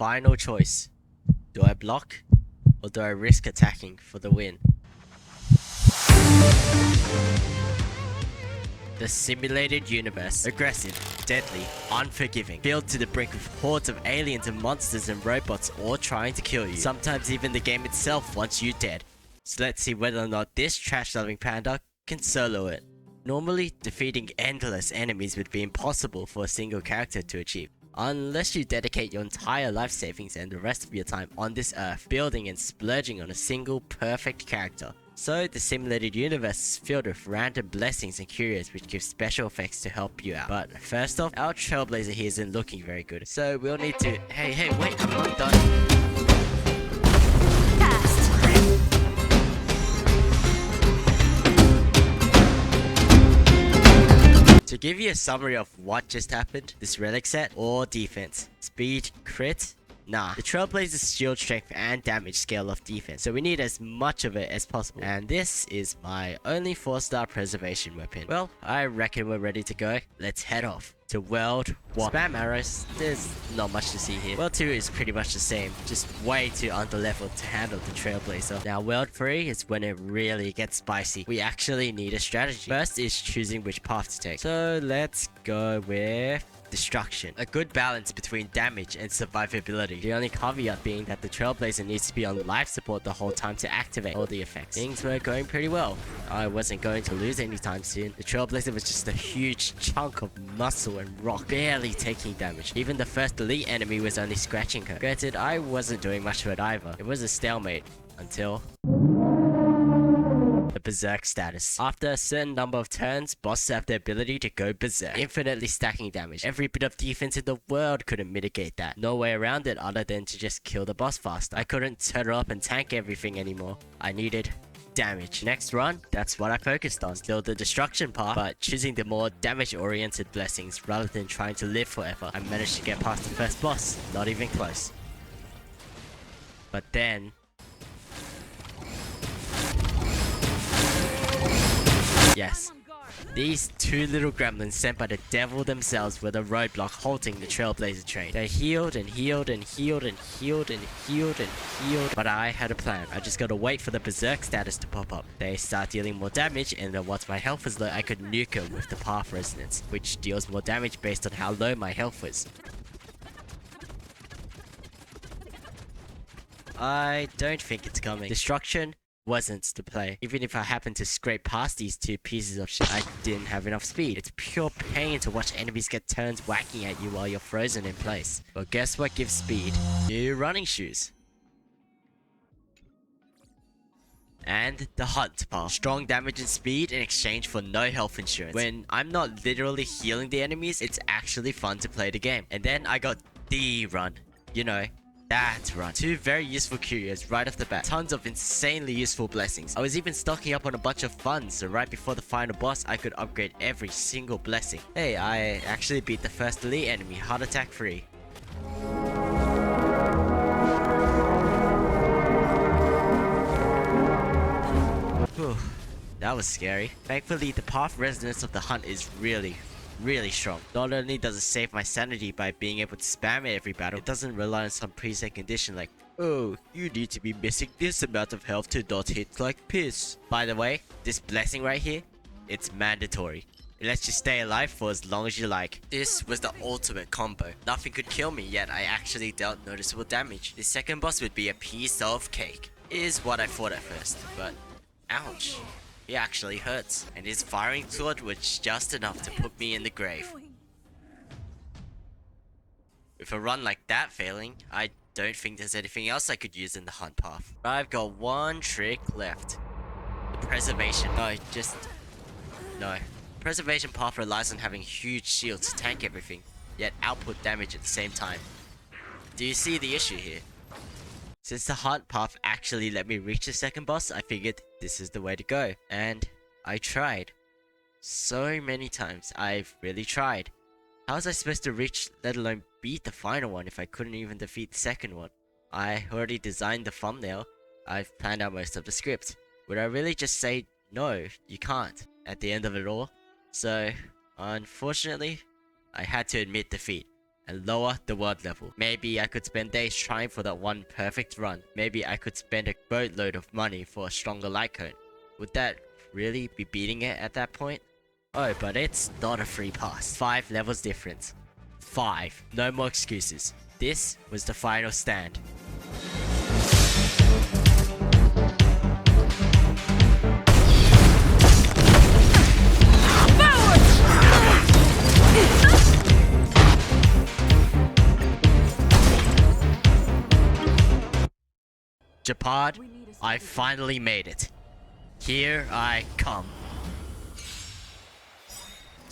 final choice. Do I block or do I risk attacking for the win? The simulated universe. Aggressive, deadly, unforgiving. Filled to the brink with hordes of aliens and monsters and robots all trying to kill you. Sometimes even the game itself wants you dead. So let's see whether or not this trash-loving panda can solo it. Normally, defeating endless enemies would be impossible for a single character to achieve. Unless you dedicate your entire life savings and the rest of your time on this earth building and splurging on a single perfect character. So the simulated universe is filled with random blessings and curios which give special effects to help you out. But first off, our Trailblazer here isn't looking very good. So we'll need to... Hey, wait, I'm not done. To give you a summary of what just happened, this relic set or defense, speed, crit, nah. The Trailblazer's shield strength and damage scale of defense, so we need as much of it as possible. And this is my only 4-star preservation weapon. Well, I reckon we're ready to go. Let's head off to World 1. Spam arrows, there's not much to see here. World 2 is pretty much the same, just way too underleveled to handle the Trailblazer. Now World 3 is when it really gets spicy. We actually need a strategy. First is choosing which path to take. So let's go with destruction. A good balance between damage and survivability. The only caveat being that the Trailblazer needs to be on life support the whole time to activate all the effects. Things were going pretty well. I wasn't going to lose anytime soon. The Trailblazer was just a huge chunk of muscle and rock, barely taking damage. Even the first elite enemy was only scratching her. Granted, I wasn't doing much to it either. It was a stalemate until the berserk status. After a certain number of turns, bosses have the ability to go berserk, infinitely stacking damage. Every bit of defense in the world couldn't mitigate that. No way around it other than to just kill the boss faster. I couldn't turn up and tank everything anymore. I needed damage. Next run, that's what I focused on. Still the destruction part, but choosing the more damage-oriented blessings rather than trying to live forever. I managed to get past the first boss, not even close. But then yes, these two little gremlins sent by the devil themselves were the roadblock halting the Trailblazer train. They healed and healed and healed and healed and healed and healed, but I had a plan. I just gotta wait for the berserk status to pop up. They start dealing more damage, and then once my health was low, I could nuke them with the path resonance, which deals more damage based on how low my health was. I don't think it's coming. Destruction wasn't the play. Even if I happened to scrape past these two pieces of shit, I didn't have enough speed. It's pure pain to watch enemies get turns whacking at you while you're frozen in place. But guess what gives speed? New running shoes. And the hunt path. Strong damage and speed in exchange for no health insurance. When I'm not literally healing the enemies, it's actually fun to play the game. And then I got the run. You know, that run. Two very useful curios right off the bat. Tons of insanely useful blessings. I was even stocking up on a bunch of funds, so right before the final boss, I could upgrade every single blessing. Hey, I actually beat the first elite enemy, heart attack free. Whew, that was scary. Thankfully, the path resonance of the hunt is really strong. Not only does it save my sanity by being able to spam it every battle, it doesn't rely on some preset condition like, oh, you need to be missing this amount of health to not hit like piss. By the way, this blessing right here, it's mandatory. It lets you stay alive for as long as you like. This was the ultimate combo. Nothing could kill me, yet I actually dealt noticeable damage. The second boss would be a piece of cake, is what I thought at first, but ouch. He actually hurts, and his firing sword was just enough to put me in the grave. With a run like that failing, I don't think there's anything else I could use in the hunt path. I've got one trick left. The preservation. No. Preservation path relies on having huge shields to tank everything, yet output damage at the same time. Do you see the issue here? Since the hunt path actually let me reach the second boss, I figured this is the way to go. And I tried. So many times. I've really tried. How was I supposed to reach, let alone beat the final one if I couldn't even defeat the second one? I already designed the thumbnail. I've planned out most of the script. Would I really just say, no, you can't, at the end of it all? So, unfortunately, I had to admit defeat. and lower the world level. Maybe I could spend days trying for that one perfect run. Maybe I could spend a boatload of money for a stronger light cone. Would that really be beating it at that point? Oh, but it's not a free pass. 5 levels difference. 5. No more excuses. This was the final stand. Japad, I finally made it. Here I come.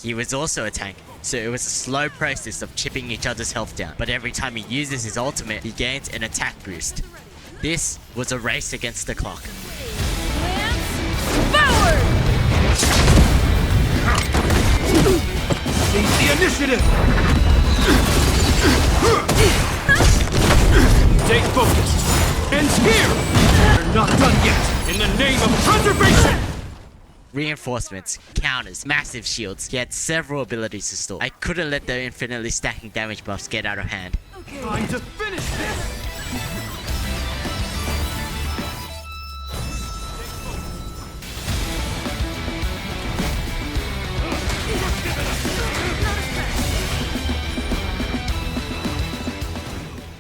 He was also a tank, so it was a slow process of chipping each other's health down. But every time he uses his ultimate, he gains an attack boost. This was a race against the clock. Forward! Seize the initiative! Stay focused! Ends here! We're not done yet! In the name of conservation! Reinforcements, counters, massive shields. He had several abilities to store. I couldn't let the infinitely stacking damage buffs get out of hand. Time to finish this!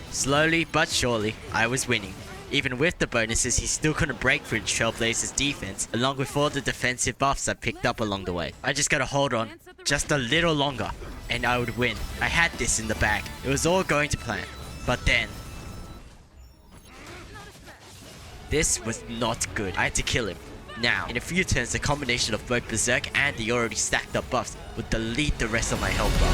Slowly but surely, I was winning. Even with the bonuses, he still couldn't break through Trailblazer's defense, along with all the defensive buffs I picked up along the way. I just gotta hold on just a little longer, and I would win. I had this in the bag. It was all going to plan. But then... this was not good. I had to kill him. Now, in a few turns, the combination of both Berserk and the already stacked up buffs would delete the rest of my health bar.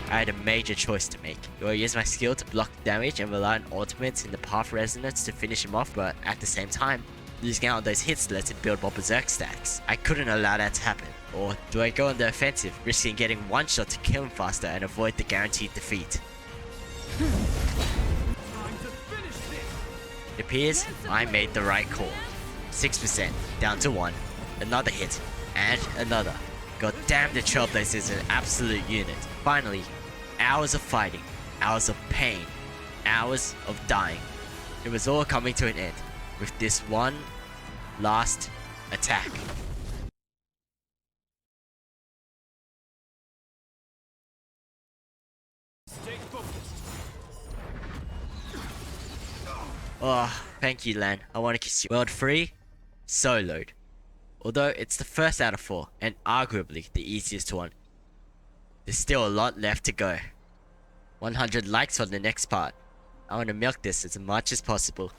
I had a major choice to make. Do I use my skill to block damage and rely on ultimates in the path resonance to finish him off, but at the same time, losing out on those hits lets it build more berserk stacks? I couldn't allow that to happen. Or do I go on the offensive, risking getting one shot to kill him faster and avoid the guaranteed defeat? It appears I made the right call. 6% down to 1, another hit, and another. God damn, the Trailblazer is an absolute unit. Finally, hours of fighting, hours of pain, hours of dying. It was all coming to an end with this one last attack. Stay focused. Oh, thank you, Lan. I want to kiss you. World 3, soloed. Although it's the first out of 4, and arguably the easiest one. There's still a lot left to go. 100 likes for the next part. I want to milk this as much as possible.